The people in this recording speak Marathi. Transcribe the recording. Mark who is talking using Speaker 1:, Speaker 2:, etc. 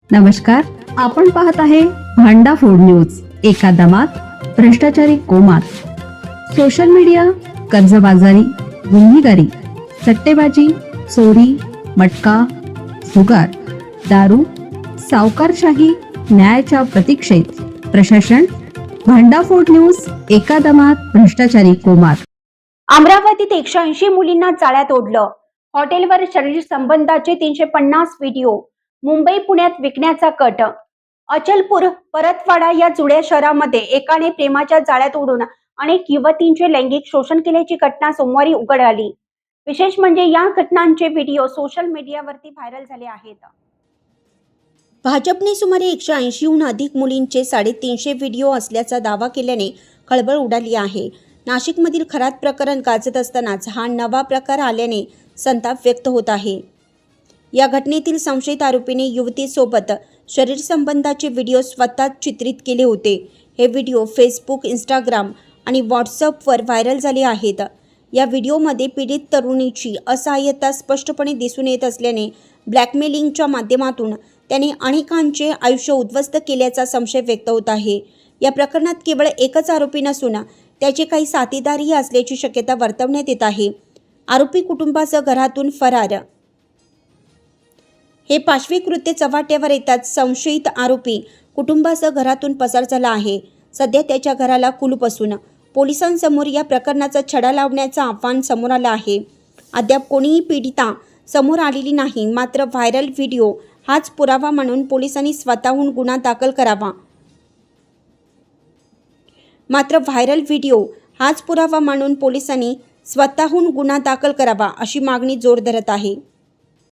Speaker 1: नमस्कार, आपण पाहत आहे भांडा फोड न्यूज. एका दमात भ्रष्टाचारी कोमात. सोशल मीडिया, कर्जबाजारी, गुन्हेगारी, सट्टेबाजी, चोरी, मटका, जुगार, दारू, सावकारशाही, न्यायाच्या प्रतीक्षेत प्रशासन. भांडाफोड न्यूज. एका दमात भ्रष्टाचारी कोमात.
Speaker 2: अमरावतीत 180 मुलींना जाळ्यात ओढलं. हॉटेलवर शरीर संबंधाचे 350 व्हिडिओ. मुंबई पुण्यात विकण्याचा कट. अचलपूर परतवाडा या जुळ्या शहरामध्ये एकाने प्रेमाच्या जाळ्यात ओढून अनेक युवतींचे लैंगिक शोषण केल्याची घटना सोमवारी उघड आली. विशेष म्हणजे या घटनांचे व्हिडिओ सोशल मीडियावरती व्हायरल झाले आहेत. भाजपने सुमारे 180हून अधिक मुलींचे 350 व्हिडिओ असल्याचा दावा केल्याने खळबळ उडाली आहे. नाशिकमधील खरात प्रकरण गाजत असतानाच हा नवा प्रकार आल्याने संताप व्यक्त होत आहे. या घटनेतील संशयित आरोपीने युवतीसोबत शरीर संबंधाचे व्हिडिओ स्वतः चित्रित केले होते. हे व्हिडिओ फेसबुक, इंस्टाग्राम आणि व्हॉट्सअपवर व्हायरल झाले आहेत. या व्हिडिओमध्ये पीडित तरुणीची असहाय्यता स्पष्टपणे दिसून येत असल्याने ब्लॅकमेलिंगच्या माध्यमातून त्याने अनेकांचे आयुष्य उद्ध्वस्त केल्याचा संशय व्यक्त होत आहे. या प्रकरणात केवळ एकच आरोपी नसून त्याचे काही साथीदारही असल्याची शक्यता वर्तवण्यात येत आहे. आरोपी कुटुंबासह घरातून फरार. हे पाशवी कृत्य चव्हाट्यावर येताच संशयित आरोपी कुटुंबासह घरातून पसार झाला आहे. सध्या त्याच्या घराला कुलूप असून पोलिसांसमोर या प्रकरणाचा छडा लावण्याचं आव्हान समोर आलं आहे. अद्याप कोणीही पीडिता समोर आलेली नाही. मात्र व्हायरल व्हिडिओ हाच पुरावा म्हणून पोलिसांनी स्वतःहून गुन्हा दाखल करावा. अशी मागणी जोर धरत आहे.